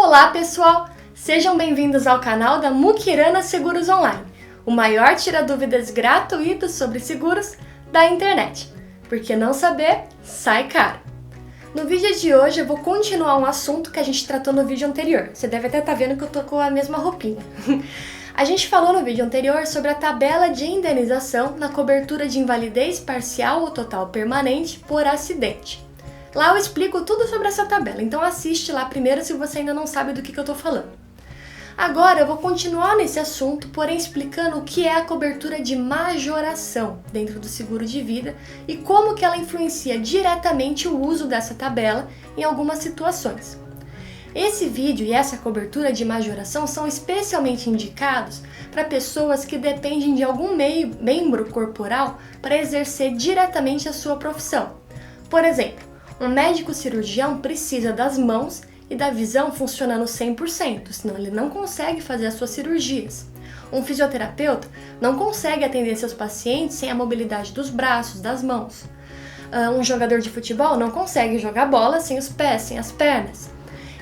Olá pessoal, sejam bem-vindos ao canal da Mukirana Seguros Online, o maior tira-dúvidas gratuito sobre seguros da internet, porque não saber sai caro. No vídeo de hoje eu vou continuar um assunto que a gente tratou no vídeo anterior, você deve até estar vendo que eu tô com a mesma roupinha. A gente falou no vídeo anterior sobre a tabela de indenização na cobertura de invalidez parcial ou total permanente por acidente. Lá eu explico tudo sobre essa tabela, então assiste lá primeiro se você ainda não sabe do que eu tô falando. Agora eu vou continuar nesse assunto, porém explicando o que é a cobertura de majoração dentro do seguro de vida e como que ela influencia diretamente o uso dessa tabela em algumas situações. Esse vídeo e essa cobertura de majoração são especialmente indicados para pessoas que dependem de algum membro corporal para exercer diretamente a sua profissão. Por exemplo, um médico cirurgião precisa das mãos e da visão funcionando 100%, senão ele não consegue fazer as suas cirurgias. Um fisioterapeuta não consegue atender seus pacientes sem a mobilidade dos braços, das mãos. Um jogador de futebol não consegue jogar bola sem os pés, sem as pernas.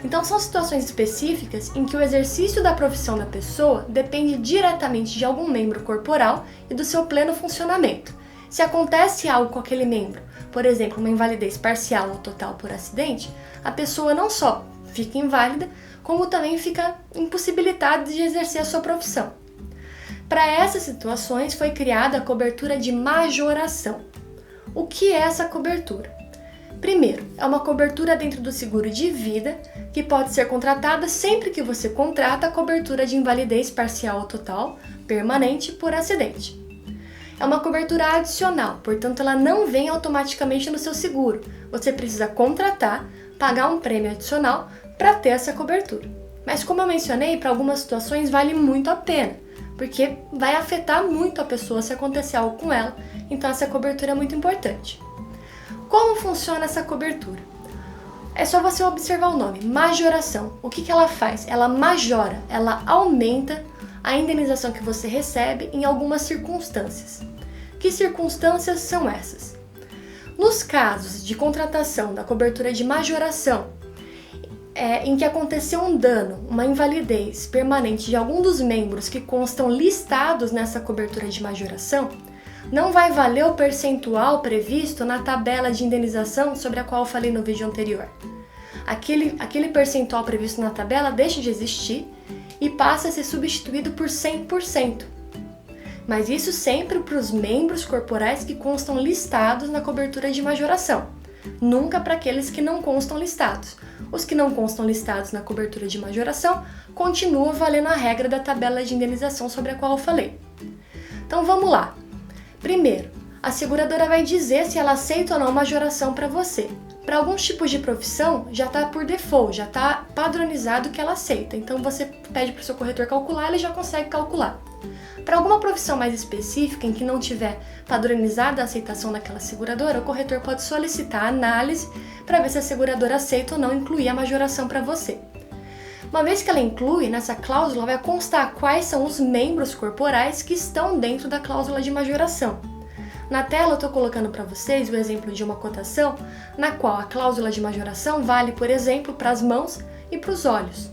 Então são situações específicas em que o exercício da profissão da pessoa depende diretamente de algum membro corporal e do seu pleno funcionamento. Se acontece algo com aquele membro, por exemplo, uma invalidez parcial ou total por acidente, a pessoa não só fica inválida, como também fica impossibilitada de exercer a sua profissão. Para essas situações foi criada a cobertura de majoração. O que é essa cobertura? Primeiro, é uma cobertura dentro do seguro de vida que pode ser contratada sempre que você contrata a cobertura de invalidez parcial ou total permanente por acidente. É uma cobertura adicional, portanto ela não vem automaticamente no seu seguro. Você precisa contratar, pagar um prêmio adicional para ter essa cobertura. Mas como eu mencionei, para algumas situações vale muito a pena, porque vai afetar muito a pessoa se acontecer algo com ela, então essa cobertura é muito importante. Como funciona essa cobertura? É só você observar o nome, majoração. O que ela faz? Ela majora, ela aumenta a indenização que você recebe em algumas circunstâncias. Que circunstâncias são essas? Nos casos de contratação da cobertura de majoração, em que aconteceu um dano, uma invalidez permanente de algum dos membros que constam listados nessa cobertura de majoração, não vai valer o percentual previsto na tabela de indenização sobre a qual eu falei no vídeo anterior. Aquele percentual previsto na tabela deixa de existir e passa a ser substituído por 100%. Mas isso sempre para os membros corporais que constam listados na cobertura de majoração, nunca para aqueles que não constam listados. Os que não constam listados na cobertura de majoração continua valendo a regra da tabela de indenização sobre a qual eu falei. Então vamos lá. Primeiro, a seguradora vai dizer se ela aceita ou não majoração para você. Para alguns tipos de profissão, já está por default, já está padronizado que ela aceita. Então você pede para o seu corretor calcular, ele já consegue calcular. Para alguma profissão mais específica, em que não tiver padronizada a aceitação daquela seguradora, o corretor pode solicitar a análise para ver se a seguradora aceita ou não incluir a majoração para você. Uma vez que ela inclui, nessa cláusula vai constar quais são os membros corporais que estão dentro da cláusula de majoração. Na tela eu estou colocando para vocês o exemplo de uma cotação na qual a cláusula de majoração vale, por exemplo, para as mãos e para os olhos.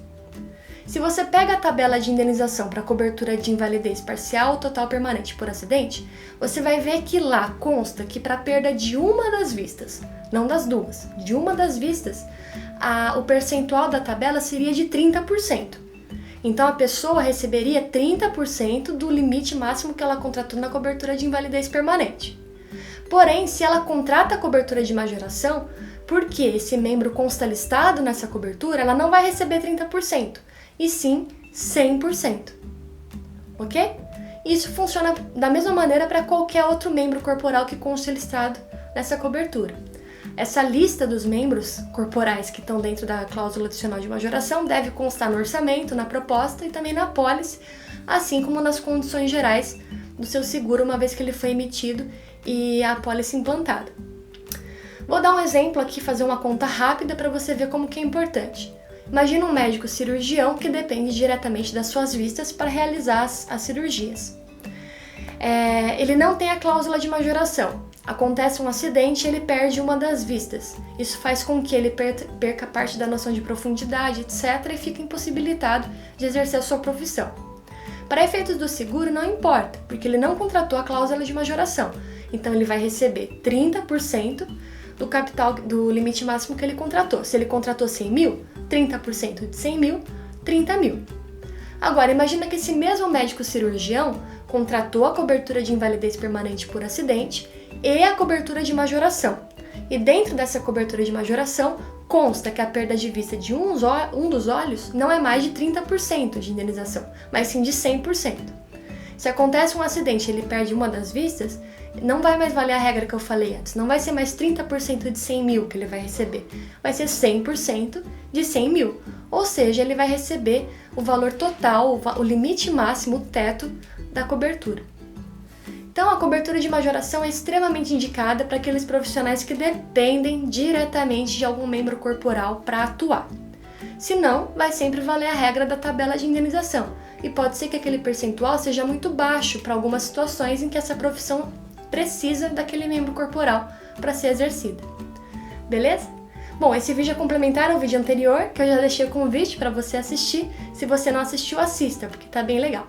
Se você pega a tabela de indenização para cobertura de invalidez parcial ou total permanente por acidente, você vai ver que lá consta que para perda de uma das vistas, não das duas, de uma das vistas, o percentual da tabela seria de 30%. Então a pessoa receberia 30% do limite máximo que ela contratou na cobertura de invalidez permanente. Porém, se ela contrata a cobertura de majoração, porque esse membro consta listado nessa cobertura, ela não vai receber 30%, e sim 100%. Ok? Isso funciona da mesma maneira para qualquer outro membro corporal que conste listado nessa cobertura. Essa lista dos membros corporais que estão dentro da cláusula adicional de majoração deve constar no orçamento, na proposta e também na apólice, assim como nas condições gerais do seu seguro, uma vez que ele foi emitido e a apólice implantada. Vou dar um exemplo aqui, fazer uma conta rápida para você ver como que é importante. Imagina um médico cirurgião que depende diretamente das suas vistas para realizar as cirurgias. Ele não tem a cláusula de majoração, acontece um acidente e ele perde uma das vistas. Isso faz com que ele perca parte da noção de profundidade, etc., e fique impossibilitado de exercer a sua profissão. Para efeitos do seguro não importa, porque ele não contratou a cláusula de majoração, então ele vai receber 30% do capital do limite máximo que ele contratou. Se ele contratou 100 mil, 30% de 100 mil, 30 mil. Agora, imagina que esse mesmo médico cirurgião contratou a cobertura de invalidez permanente por acidente e a cobertura de majoração. E dentro dessa cobertura de majoração, consta que a perda de vista de um dos olhos não é mais de 30% de indenização, mas sim de 100%. Se acontece um acidente e ele perde uma das vistas, não vai mais valer a regra que eu falei antes, não vai ser mais 30% de 100 mil que ele vai receber, vai ser 100% de 100 mil, ou seja, ele vai receber o valor total, o limite máximo, o teto da cobertura. Então, a cobertura de majoração é extremamente indicada para aqueles profissionais que dependem diretamente de algum membro corporal para atuar. Se não, vai sempre valer a regra da tabela de indenização, e pode ser que aquele percentual seja muito baixo para algumas situações em que essa profissão precisa daquele membro corporal para ser exercida. Beleza? Bom, esse vídeo é complementar ao vídeo anterior, que eu já deixei o convite para você assistir. Se você não assistiu, assista, porque tá bem legal.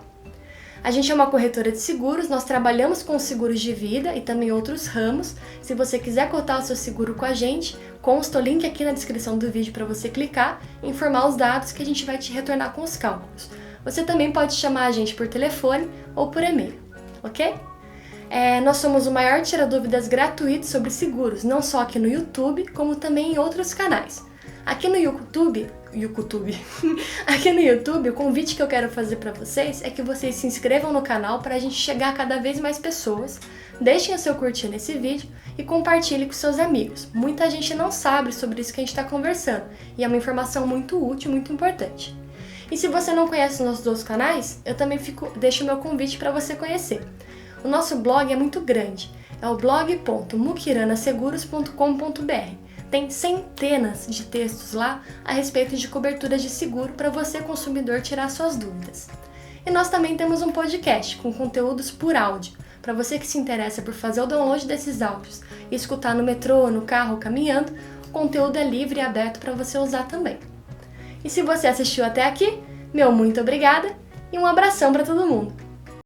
A gente é uma corretora de seguros, nós trabalhamos com seguros de vida e também outros ramos. Se você quiser cotar o seu seguro com a gente, consta o link aqui na descrição do vídeo para você clicar e informar os dados que a gente vai te retornar com os cálculos. Você também pode chamar a gente por telefone ou por e-mail, ok? Nós somos o maior tira-dúvidas gratuito sobre seguros, não só aqui no YouTube, como também em outros canais. Aqui no YouTube, o convite que eu quero fazer para vocês é que vocês se inscrevam no canal para a gente chegar a cada vez mais pessoas. Deixem o seu curtir nesse vídeo e compartilhe com seus amigos. Muita gente não sabe sobre isso que a gente está conversando e é uma informação muito útil, muito importante. E se você não conhece os nossos outros canais, eu também deixo o meu convite para você conhecer. O nosso blog é muito grande, é o blog.mukiranaseguros.com.br. Tem centenas de textos lá a respeito de coberturas de seguro para você, consumidor, tirar suas dúvidas. E nós também temos um podcast com conteúdos por áudio, para você que se interessa por fazer o download desses áudios e escutar no metrô, no carro, caminhando. O conteúdo é livre e aberto para você usar também. E se você assistiu até aqui, meu muito obrigada e um abração para todo mundo.